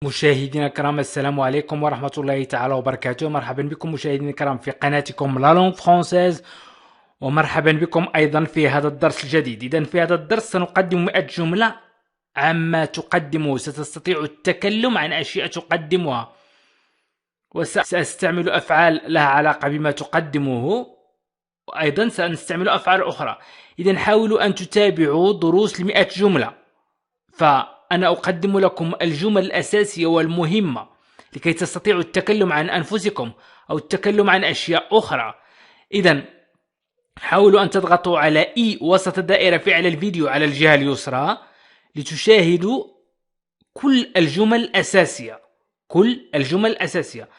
مشاهدينا الكرام، السلام عليكم ورحمة الله تعالى وبركاته. مرحبا بكم مشاهدينا الكرام في قناتكم لا لونغ فرونسيز، ومرحبا بكم أيضا في هذا الدرس الجديد. إذن في هذا الدرس سنقدم 100 جملة عما تقدمه. ستستطيع التكلم عن أشياء تقدمها، وسأستعمل أفعال لها علاقة بما تقدمه، وأيضا سنستعمل أفعال أخرى. إذن حاولوا أن تتابعوا دروس 100 جملة، فأنا أقدم لكم الجمل الأساسية والمهمة لكي تستطيعوا التكلم عن أنفسكم أو التكلم عن أشياء أخرى. إذن حاولوا أن تضغطوا على إي وسط دائرة فعل الفيديو على الجهة اليسرى لتشاهدوا كل الجمل الأساسية،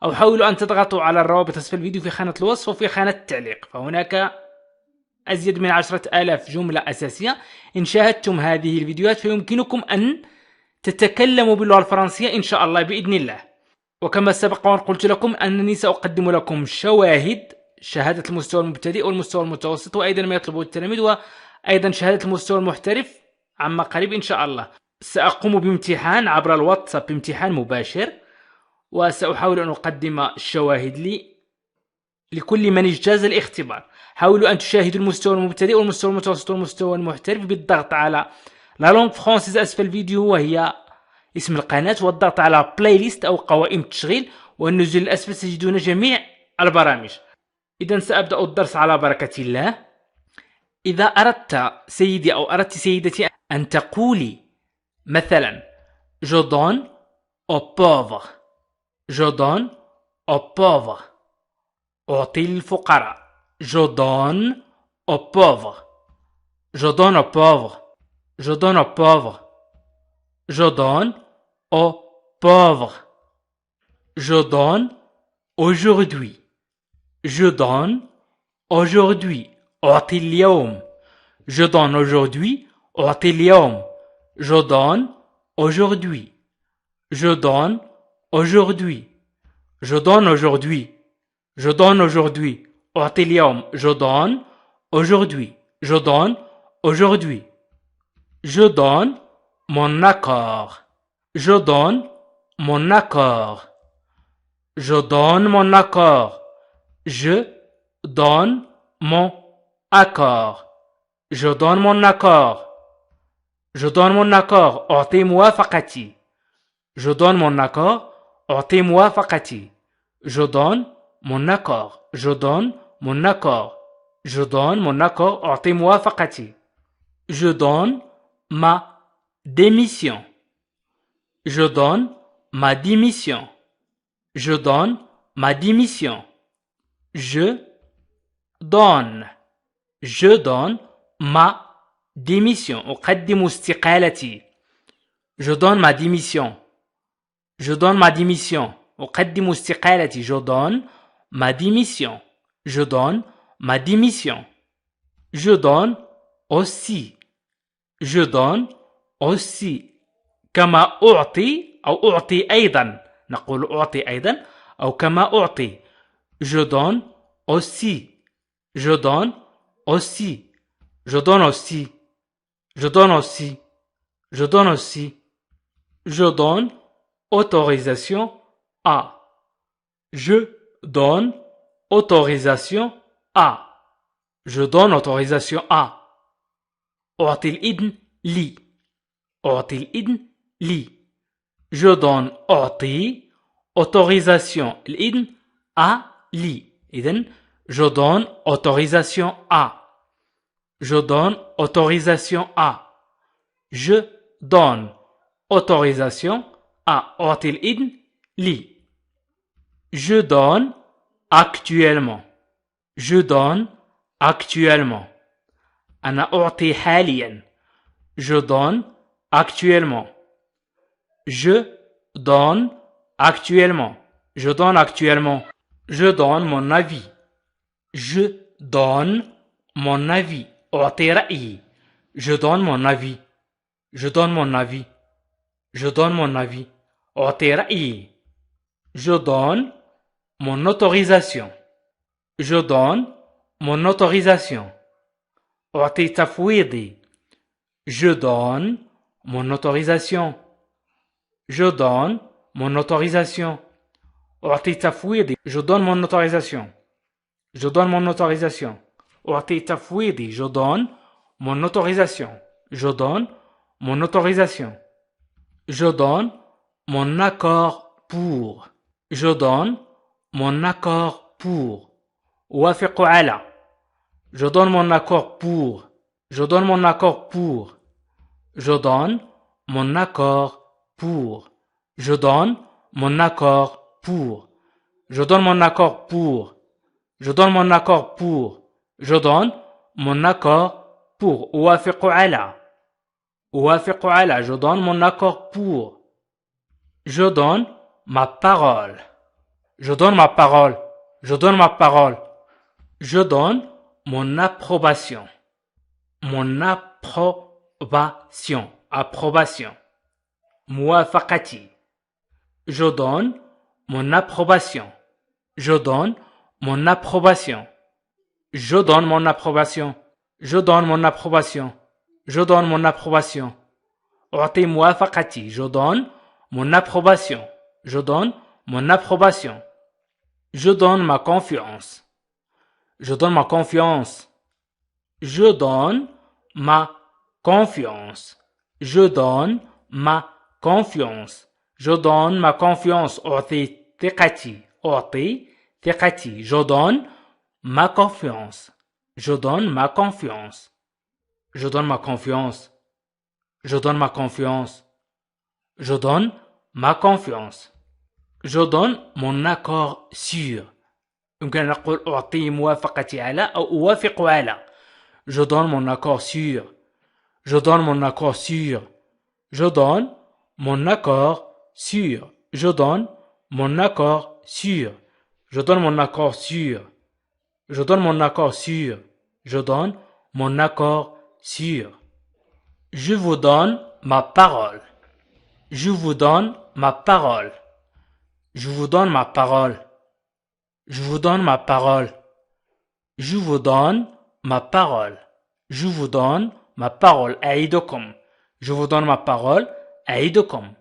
أو حاولوا أن تضغطوا على الروابط أسفل الفيديو في خانة الوصف وفي خانة التعليق، فهناك أزيد من 10,000 جملة أساسية. إن شاهدتم هذه الفيديوهات فيمكنكم أن تتكلموا باللغة الفرنسية إن شاء الله بإذن الله. وكما سبق وأن قلت لكم أنني سأقدم لكم شواهد، شهادة المستوى المبتدئ والمستوى المتوسط، وأيضا ما يطلبه التلاميذ، وأيضا شهادة المستوى المحترف عما قريب إن شاء الله. سأقوم بامتحان عبر الواتساب، امتحان مباشر، وسأحاول أن أقدم الشواهد لكل من اجتاز الاختبار. حاولوا أن تشاهدوا المستوى المبتدئ والمستوى المتوسط والمستوى المحترف بالضغط على لا لونغ فرونسيز أسفل الفيديو وهي اسم القناة، والضغط على بلاي ليست أو قوائم التشغيل، والنزول الأسفل تجدون جميع البرامج. إذن سأبدأ الدرس على بركة الله. إذا أردت سيدي أو أردت سيدتي أن تقولي مثلا je donne aux pauvres، je donne aux pauvres، أعطي للفقراء. Je donne aux pauvres. Je donne aux pauvres. Je donne aux pauvres. Je donne aux pauvres. Je donne aujourd'hui. Je donne aujourd'hui. أعطي اليوم. Je donne aujourd'hui. أعطي اليوم. Je donne aujourd'hui. Je donne aujourd'hui. Je donne aujourd'hui. Je donne aujourd'hui. أعطي اليوم. Je donne aujourd'hui. Je donne aujourd'hui. Je donne mon accord. Je donne mon accord. Je donne mon accord. Je donne mon accord. Je donne mon accord. Je donne mon accord. أعطي موافقتي. Je donne mon accord. أعطي موافقتي. Je donne mon accord. Je donne mon accord. Je donne mon accord. أعطي موافقتي. Je donne ma démission. Je donne ma démission. Je donne ma démission. Je donne. Je donne ma démission. أقدم استقالتي. Je donne ma démission. Je donne ma démission. أقدم استقالتي. Je donne ma démission. Je donne ma démission. Je donne aussi. Je donne aussi. كما أعطي أو أعطي أيضا، نقول أعطي أيضا أو كما أعطي. Je donne aussi. Je donne aussi. Je donne aussi. Je donne aussi. Je donne aussi. Je donne autorisation à. Je donne autorisation à. Je donne autorisation à. أعطي الإذن لي. أعطي الإذن لي. Je donne أعطي autorisation الإذن à لي. إذن je donne autorisation à. Je donne autorisation à. Je donne autorisation à. أعطي الإذن لي. Je donne actuellement. Je donne actuellement. أنا أعطي حاليا. Je donne actuellement. Je donne actuellement. Je donne actuellement. Je donne mon avis. Je donne mon avis. أعطي رأيي. Je donne mon avis. Je donne mon avis. Je donne mon avis. أعطي رأيي. Je donne mon autorisation. Je donne mon autorisation. أعطي تفويضي. Je donne mon autorisation. Je donne mon autorisation. أعطي تفويضي. Je donne mon autorisation. Je donne mon autorisation. أعطي تفويضي. Je donne mon autorisation. Je donne mon autorisation. Je donne mon accord pour. Je donne mon accord pour. أوافق على. Je donne mon accord pour. Je donne mon accord pour. Je donne mon accord pour. Je donne mon accord pour. Je donne mon accord pour. Je donne mon accord pour. Je donne mon accord pour. أوافق على. أوافق على. Je donne mon accord pour. Je donne ma parole. Je donne ma parole. Je donne ma parole. Je donne mon approbation. Mon approbation. Approbation. موافقتي. Je donne mon approbation. Je donne mon approbation. Je donne mon approbation. Je donne mon approbation. Je donne mon approbation. أعطي موافقتي. Je donne mon approbation. Je donne mon approbation. Je donne ma confiance. Je donne ma confiance. Je donne ma confiance. Je donne ma confiance. Je donne ma confiance. أعطي ثقتي. أعطي ثقتي. Je donne ma confiance. Je donne ma confiance. Je donne ma confiance. Je donne ma confiance. Je donne ma confiance. Je donne mon accord sûr. يمكن أن نقول أعطي موافقتي على أو أوافق على. Je donne mon accord sûr. Je donne mon accord sûr. Je donne mon accord sûr. Je donne mon accord sûr. Je donne mon accord sûr. Je donne mon accord sûr. Je donne mon accord sûr. Je vous donne ma parole. Je vous donne ma parole. Je vous donne ma parole. Je vous donne ma parole. Je vous donne ma parole. Je vous donne ma parole. أعيدكم. Je vous donne ma parole. أعيدكم.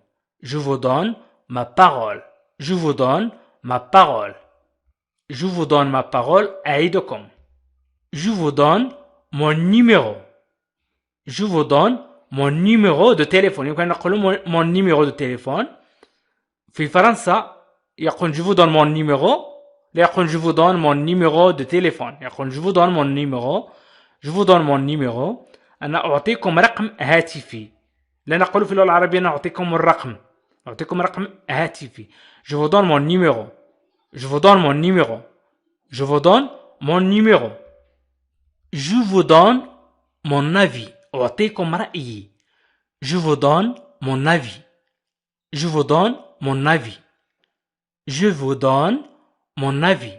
Je vous donne ma parole. Je vous donne ma parole. Je vous donne ma parole. أعيدكم. Je vous donne mon numéro. Je vous donne mon numéro de téléphone. يمكن نقول mon numéro de téléphone. في فرنسا يقول je vous donne mon numéro. لا يقول je vous donne mon numéro de téléphone. يقول je vous donne mon numéro. Je vous donne mon numéro. أنا أعطيكم رقم هاتفي. لا نقول في اللغة العربية أنا أعطيكم الرقم. أعطيكم رقم هاتفي. Je vous donne mon numéro. Je vous donne mon numéro. Je vous donne mon numéro. Je vous donne mon avis. أعطيكم رأيي. Je vous donne mon avis. Je vous donne mon avis. Je vous donne mon avis.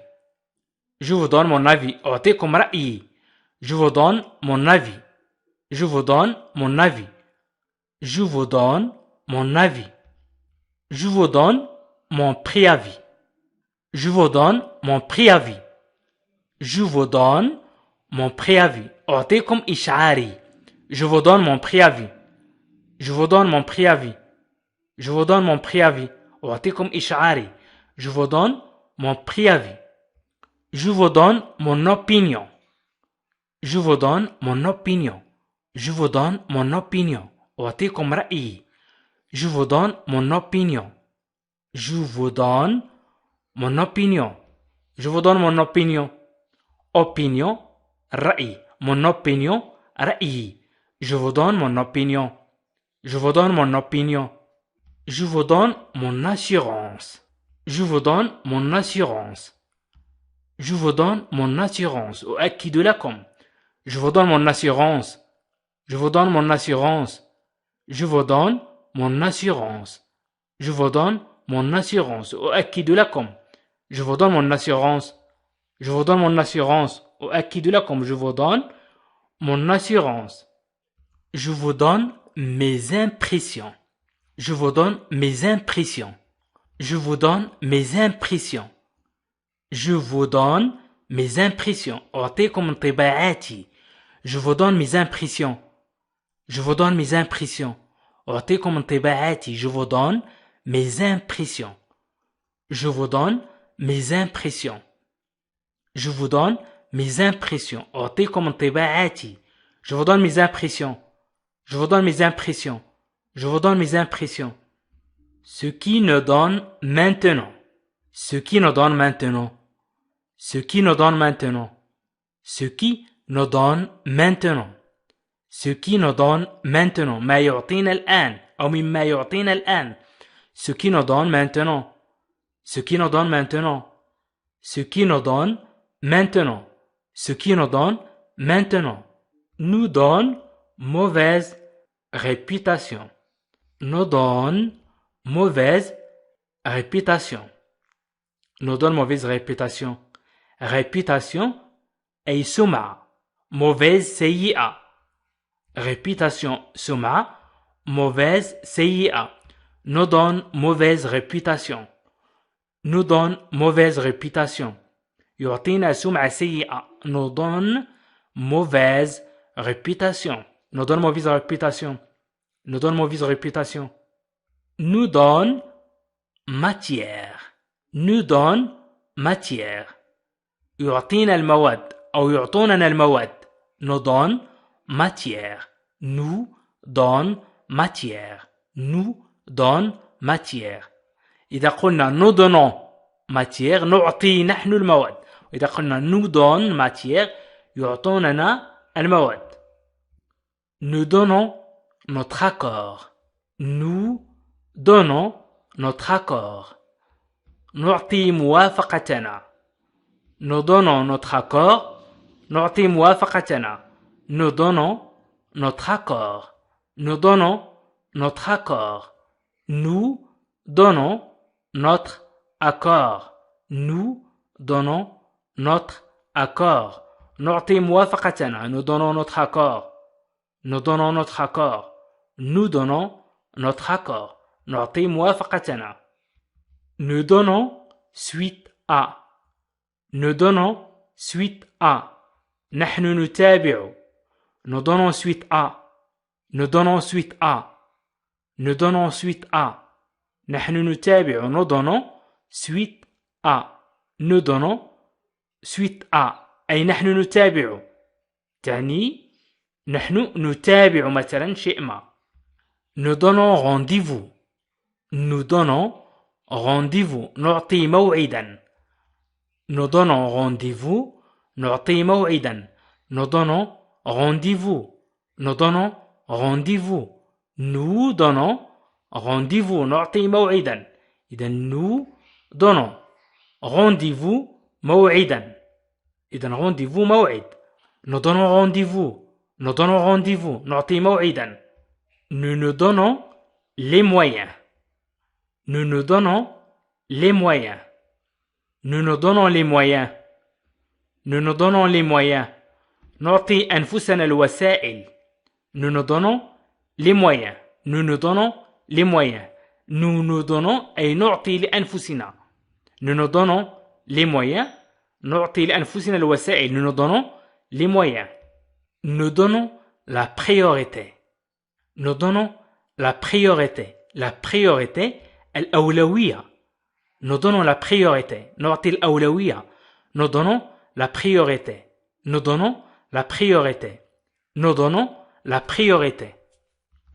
Je vous donne mon avis. أعطيكم رأيي. Je vous donne mon avis. Je vous donne mon avis. Je vous donne mon avis. Je vous donne mon préavis. Je vous donne mon préavis. Je vous donne mon préavis. أعطيكم إشعاري. Je vous donne mon préavis. Je vous donne mon préavis. Je vous donne mon préavis. أعطيكم إشعاري. Je vous donne mon préavis. Je vous donne mon opinion. Je vous donne mon opinion. Je vous donne mon opinion. أعطيكم رأيي. Je vous donne mon opinion. Je vous donne mon opinion. Je vous donne mon opinion. Opinion, رأي. Mon opinion, رأيي. Je vous donne mon opinion. Je vous donne mon opinion. Je vous donne mon assurance. Je vous donne mon assurance. Je vous donne mon assurance. أؤكد لكم. Je vous donne mon assurance. Je vous donne mon assurance. Je vous donne mon assurance. Je vous donne mon assurance. أؤكد لكم. Je vous donne mon assurance. Je vous donne mon assurance. أؤكد لكم. Je vous donne mon assurance. Je vous donne mes impressions. Je vous donne mes impressions. Je vous donne mes impressions. Je vous donne mes impressions. أعطيكم انطباعاتي. Je vous donne mes impressions. Je vous donne mes impressions. أعطيكم انطباعاتي. Je vous donne mes impressions. Je vous donne mes impressions. Je vous donne mes impressions. أعطيكم انطباعاتي. Je vous donne mes impressions. Je vous donne mes impressions. Je vous donne mes impressions. Ce qui nous donne maintenant. Ce qui nous donne maintenant. Ce qui nous donne maintenant. Ce qui nous donne maintenant. Ce qui nous donne maintenant. ما يعطينا الآن. أو مما يعطينا الآن. Ce qui nous donne maintenant. Ce qui nous donne maintenant. Ce qui nous donne maintenant. Ce qui nous donne maintenant. Nous donne mauvaise réputation. Nous donne mauvaise réputation. Nous donne mauvaise réputation. Réputation أي سمعة. Mauvaise سيئة. Réputation سمعة. Mauvaise سيئة. Nous donne mauvaise réputation. Nous donne mauvaise réputation. يعطينا سمعة سيئة. Nous donne mauvaise réputation. Nous donne mauvaise réputation. Nous donne mauvaise réputation. Nous donne matière. Nous donne matière. يعطينا المواد أو يعطوننا المواد. Nous donne matière. Nous donne matière. Nous donne matière. إذا قلنا nous donnons matière نعطي نحن المواد. وإذا قلنا nous donne matière يعطوننا المواد. Nous donnons notre accord. Nous donnons notre accord. نعطي موافقتنا. Nous donnons notre accord. نعطي موافقتنا. Nous donnons notre accord. Nous donnons notre accord. Nous donnons notre accord. Nous donnons notre accord. نعطي موافقتنا. Nous donnons notre accord. Nous donnons notre accord. Nous donnons notre accord. نعطي موافقتنا. Nous donnons suite à. Nous donnons suite à. نحن نتابع. Nous donnons suite à. Nous donnons suite à. Nous donnons suite à. نحن نتابع. Nous donnons suite à. Nous donnons suite à. أي نحن نتابع. تعني نحن نتابع مثلا شيء ما. Nous donnons rendez-vous. Nous donnons rendez-vous. نعطي موعدا. Nous donnons rendez-vous. نعطي موعدا. Nous donnons rendez-vous. Nous donnons rendez-vous. Nous donnons rendez-vous. نعطي موعدا. إذا nous donnons rendez-vous موعدا. إذا rendez-vous موعد. Nous donnons rendez-vous. Nous donnons rendez-vous. نعطي موعدا. Nous nous donnons les moyens. Nous nous donnons les moyens. Nous nous donnons les moyens. Nous nous donnons les moyens. نعطي أنفسنا الوسائل. Nous nous donnons les moyens. Nous nous donnons les moyens. Nous nous donnons أي نعطي لأنفسنا. Nous nous donnons les moyens. نعطي لأنفسنا الوسائل. Nous nous donnons les moyens. Nous donnons la priorité. Nous donnons la priorité. La priorité الأولوية. Nous donnons la priorité. نعطي الأولوية. Nous donnons la priorité. Nous donnons la priorité. Nous donnons la priorité.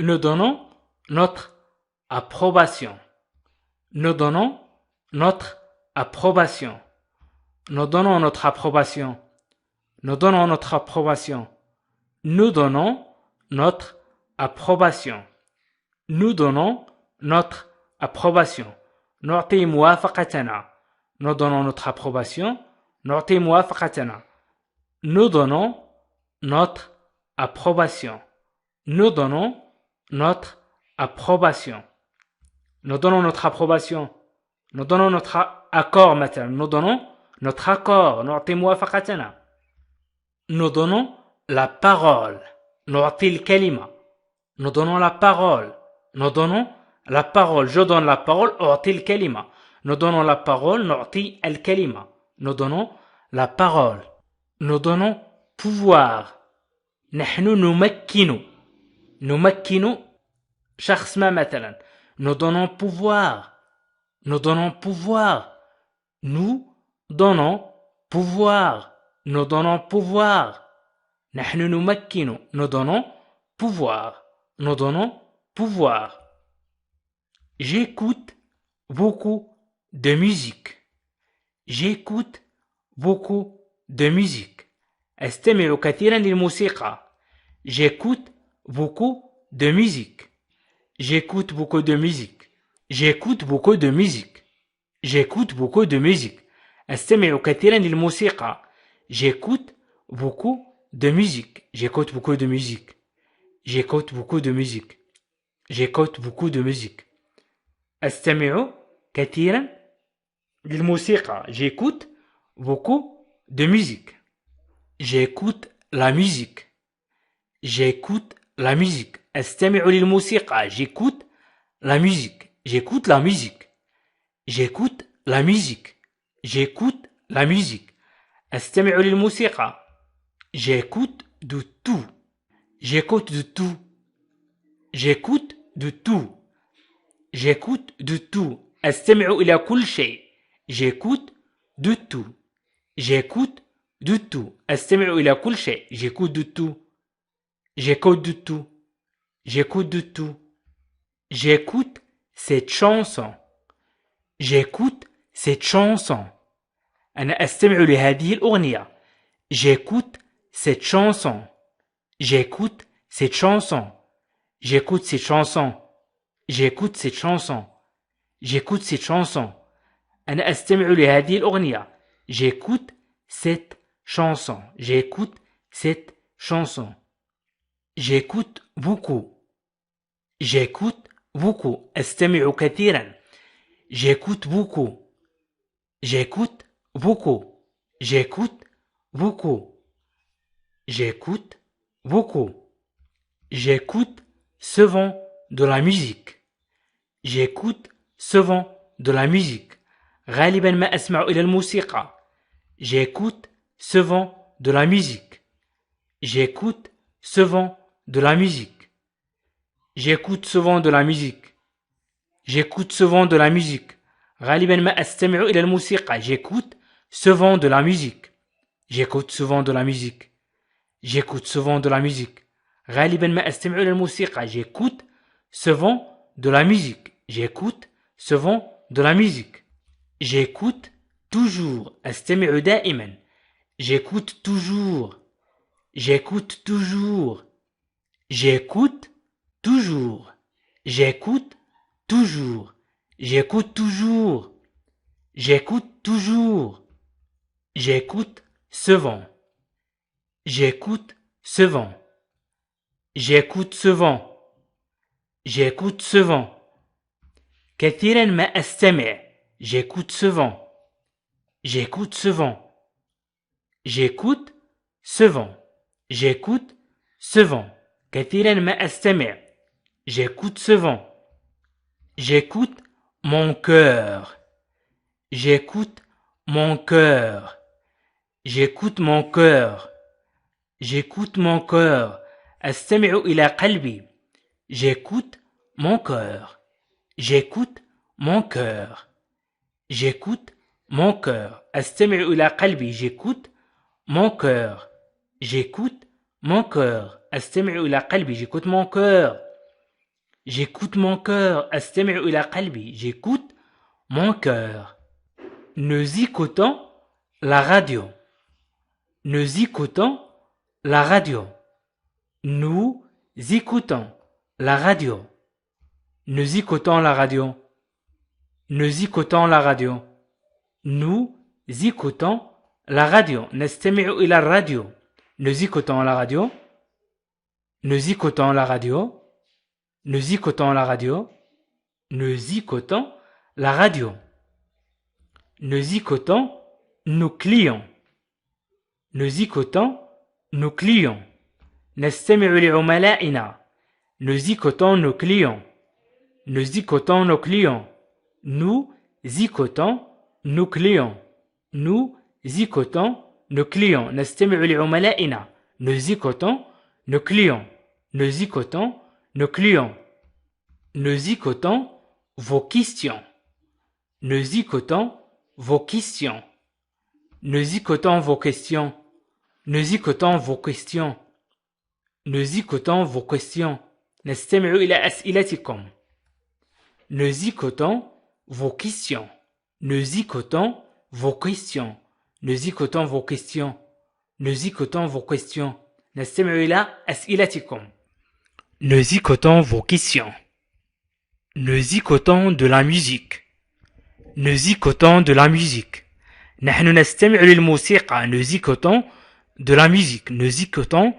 Nous donnons notre approbation. Nous donnons notre approbation. Nous donnons notre approbation. Nous donnons notre approbation. Nous donnons notre approbation. Nous donnons notre approbation. نعطي موافقتنا. Nous donnons notre approbation. نعطي موافقتنا. Nous donnons notre approbation. Nous donnons notre approbation. Nous donnons notre approbation. Nous donnons notre accord مثلا. Nous donnons notre accord. نعطي موافقتنا. Nous donnons la parole. نعطي الكلمة. Nous donnons la parole. Nous donnons la parole. Je donne la parole. أعطي الكلمة. Nous donnons la parole. نعطي الكلمة. Nous donnons la parole. Nous donnons pouvoir. نحن نمكن. نمكن شخص ما مثلا. Nous donnons pouvoir. Nous donnons pouvoir. Nous donnons pouvoir. Nous donnons pouvoir. نحن نمكن. Nous donnons pouvoir. Nous donnons pouvoir. J'écoute beaucoup de musique. J'écoute beaucoup de musique. أستمع كثيرا للموسيقى. J'écoute beaucoup de musique. J'écoute beaucoup de musique. J'écoute beaucoup de musique. J'écoute beaucoup de musique. أستمع كثيرا للموسيقى. J'écoute beaucoup de musique. J'écoute beaucoup de musique. J'écoute beaucoup de musique. J'écoute beaucoup de musique. أستمع كثيرا للموسيقى. J'écoute beaucoup de musique. J'écoute la musique. J'écoute la musique. أستمع للموسيقى. J'écoute la musique. J'écoute la musique. J'écoute la musique. J'écoute la musique. أستمع للموسيقى. J'écoute de tout. J'écoute de tout. J'écoute de tout. J'écoute de tout. أستمع إلى كل شيء. J'écoute de tout. J'écoute de tout. أستمع إلى كل شيء. J'écoute de tout. J'écoute de tout. J'écoute de tout. J'écoute cette chanson. J'écoute cette chanson. أنا أستمع لهذه الأغنية. J'écoute cette chanson. J'écoute cette chanson. J'écoute cette chanson. J'écoute cette chanson. J'écoute cette chanson. أنا أستمع لهذه الأغنية. J'écoute cette chanson. J'écoute cette chanson. J'écoute beaucoup. J'écoute beaucoup. أستمع كثيرا. J'écoute beaucoup. J'écoute beaucoup. J'écoute beaucoup. J'écoute beaucoup. J'écoute souvent de la musique. J'écoute souvent de la musique. غالبا ما أسمع إلى الموسيقى. J'écoute souvent de la musique. J'écoute souvent de la musique. J'écoute souvent de la musique. J'écoute souvent de la musique. غالبا ما أستمع إلى الموسيقى. J'écoute souvent de la musique. J'écoute souvent de la musique. J'écoute souvent de la musique. غالبا ما أستمع إلى الموسيقى. J'écoute souvent de la musique. J'écoute souvent de la musique. J'écoute toujours. أستمع دائما. J'écoute toujours. J'écoute toujours. J'écoute toujours. J'écoute toujours. J'écoute toujours. J'écoute toujours. J'écoute souvent. J'écoute souvent. J'écoute souvent. J'écoute souvent. كثيرا ما أستمع. J'écoute souvent. J'écoute souvent. J'écoute souvent. J'écoute souvent. كثيرا ما أستمع. J'écoute souvent. J'écoute mon cœur. J'écoute mon cœur. J'écoute mon cœur. J'écoute mon cœur. أستمع إلى قلبي. J'écoute mon cœur. J'écoute mon cœur. J'écoute mon cœur. أستمع إلى قلبي. J'écoute mon cœur. J'écoute mon cœur. أستمع إلى قلبي. J'écoute mon cœur. J'écoute mon cœur. أستمع إلى قلبي. J'écoute mon cœur. Nous écoutons la radio. Nous écoutons la radio. Nous écoutons la radio. Nous écoutons la radio. Nous écoutons la radio. Nous écoutons la radio. نستمع إلى الراديو. Nous écoutons la radio. Nous écoutons la radio. Nous écoutons la radio. Nous écoutons la radio. Nous écoutons nos clients. Nous écoutons nos clients. نستمع لعملائنا. Nous écoutons nos clients. Nous écoutons nos clients. Nous écoutons nos clients. Nous écoutons nos clients. نستمع لعملائنا. Nous écoutons nos clients. Nous écoutons nos clients. Nous écoutons vos questions. Nous écoutons vos questions. Nous écoutons vos questions. Nous écoutons vos questions. Nous écoutons vos questions. نستمع إلى أسئلتكم. Nous écoutons vos questions. Nous écoutons vos questions. Nous écoutons vos questions. Nous écoutons vos questions. نستمع إلى أسئلتكم. Nous écoutons vos questions. Nous écoutons de la musique. Nous écoutons de la musique. نحن نستمع للموسيقى. Nous écoutons de la musique. Nous écoutons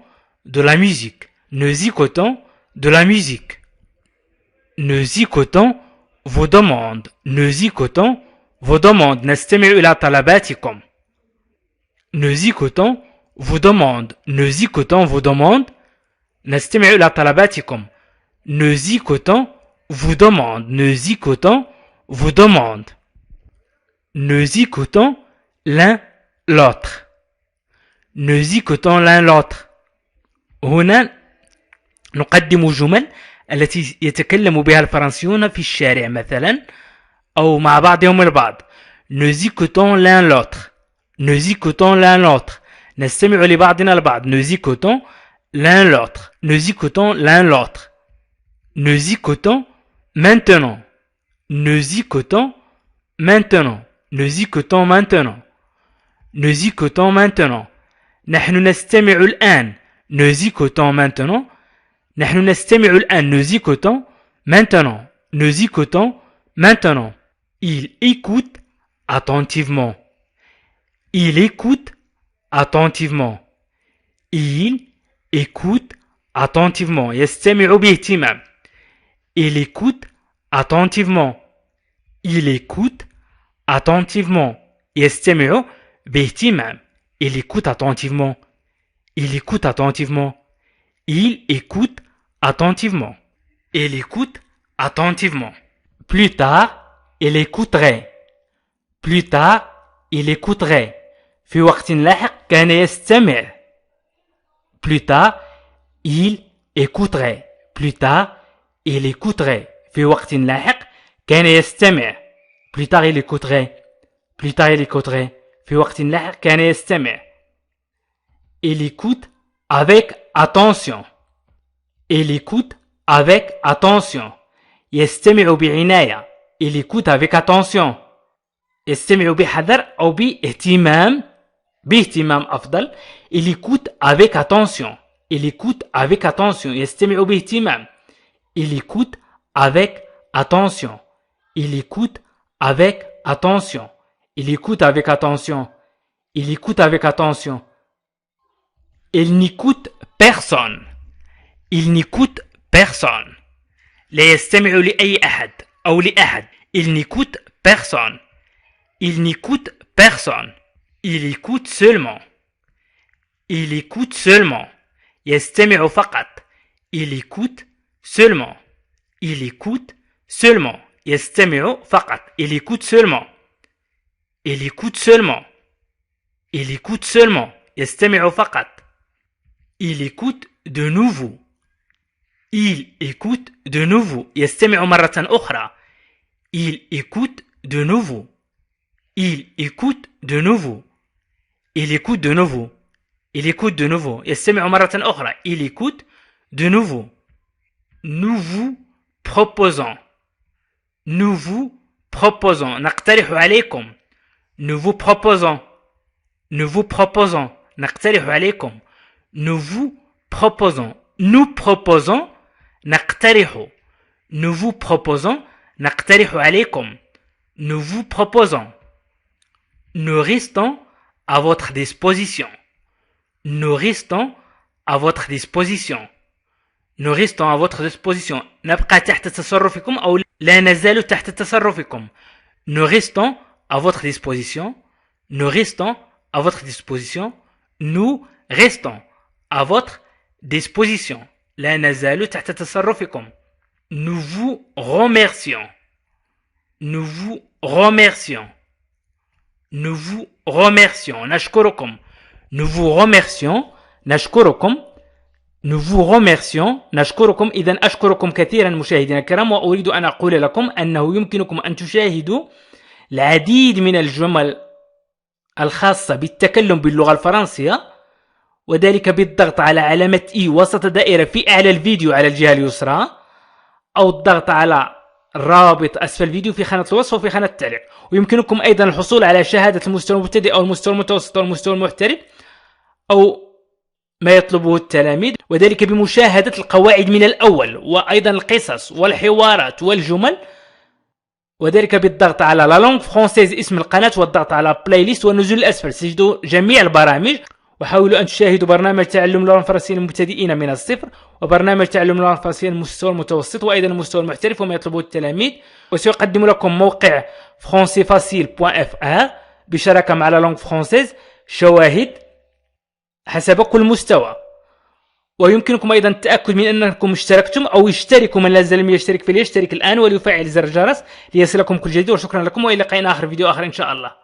de la musique. Nous écoutons de la musique. Nous écoutons vos demandes. Nous écoutons vos demandes. نستمع إلى طلباتكم. Nous écoutons vos demandes. Nous écoutons vos demandes. نستمع إلى طلباتكم. Nous écoutons vos demandes. Nous écoutons vos demandes. Nous écoutons l'un l'autre. Nous écoutons l'un l'autre. هنا نقدم جمل التي يتكلم بها الفرنسيون في الشارع مثلا أو مع بعضهم البعض. Nous écoutons l'un l'autre. Nous écoutons l'un l'autre. نستمع لبعضنا البعض. Nous écoutons l'un l'autre. Nous écoutons l'un l'autre. Nous écoutons maintenant. Nous écoutons maintenant. Nous écoutons maintenant. Nous écoutons maintenant. نحن نستمع الآن. Nous écoutons maintenant. نحن نستمع الآن. Nous écoutons maintenant. Nous écoutons maintenant. Il écoute attentivement. Il écoute attentivement. Il écoute attentivement. يستمع باهتمام. Il écoute attentivement. Il écoute attentivement. يستمع باهتمام. Il écoute attentivement. Il écoute attentivement. Il écoute attentivement. Il écoute attentivement. Plus tard, il écouterait. Plus tard, il écouterait. في وقت لاحق كان يستمع. Plus tard, il écouterait. Plus tard, il écouterait. في وقت لاحق كان يستمع. Plus tard, il écouterait. Plus tard, il écouterait. في وقت لاحق كان يستمع. Il écoute avec attention. Il écoute avec attention. يستمع بعناية. Il écoute avec attention. يستمع بحذر أو باهتمام. باهتمام أفضل. Il écoute avec attention. Il écoute avec attention. يستمع باهتمام. Il écoute avec attention. Il écoute avec attention. Il écoute avec attention. Il écoute avec attention. Il n'écoute personne. Il n'écoute personne. لا يستمع لأي أحد أو لأحد. Il n'écoute personne. Il n'écoute personne. Il écoute seulement. Il écoute seulement. يستمع فقط. Il écoute seulement. Il écoute seulement. يستمع فقط. Il écoute seulement. Il écoute seulement. Il écoute seulement. يستمع فقط. Il écoute de nouveau. Il écoute de nouveau. يستمع مرة أخرى. Il écoute de nouveau. Il écoute de nouveau. Il écoute de nouveau. Il écoute de nouveau. يستمع مرة أخرى. Il écoute de nouveau. Nous vous proposons. Nous vous proposons. نقترح عليكم. Nous vous proposons. Nous vous proposons. نقترح عليكم. Nous vous proposons. Nous proposons. نقترح. Nous vous proposons. نقترح عليكم. Nous vous proposons. Nous restons à votre disposition. Nous restons à votre disposition. Nous restons à votre disposition. نبقى تحت تصرفكم أو لا نزال تحت تصرفكم. Nous restons à votre disposition. Nous restons à votre disposition. Nous restons à votre disposition. لا نزال تحت تصرفكم. Nous vous remercions. Nous vous remercions. Nous vous remercions. نشكركم. Nous vous remercions. نشكركم. Nous vous remercions. نشكركم. إذا أشكركم كثيرا مشاهدينا الكرام، وأريد أن أقول لكم أنه يمكنكم أن تشاهدوا العديد من الجمل الخاصة بالتكلم باللغة الفرنسية، وذلك بالضغط على علامة إي وسط دائرة في أعلى الفيديو على الجهة اليسرى، أو الضغط على الرابط أسفل الفيديو في خانة الوصف وفي خانة التعليق. ويمكنكم أيضا الحصول على شهادة المستوى المبتدئ أو المستوى المتوسط أو المستوى المحترف أو ما يطلبه التلاميذ، وذلك بمشاهدة القواعد من الأول، وأيضا القصص والحوارات والجمل، وذلك بالضغط على لا لونغ فرونسيز اسم القناة والضغط على بلاي ليست، والنزول الأسفل تجدوا جميع البرامج. وحاولوا أن تشاهدوا برنامج تعلم اللغة الفرنسية للمبتدئين من الصفر، وبرنامج تعلم اللغة الفرنسية للمستوى المتوسط، وأيضا المستوى المحترف وما يطلبه التلاميذ. وسيقدم لكم موقع francefacile.fr بشراكة مع لا لونغ فرونسيز شواهد حسب كل مستوى. ويمكنكم أيضا التأكد من أنكم اشتركتم أو اشتركوا، من لا زال لم يشترك فليشترك الآن وليفعل زر الجرس ليصلكم كل جديد. وشكرا لكم، وإلى لقاء آخر فيديو آخر إن شاء الله.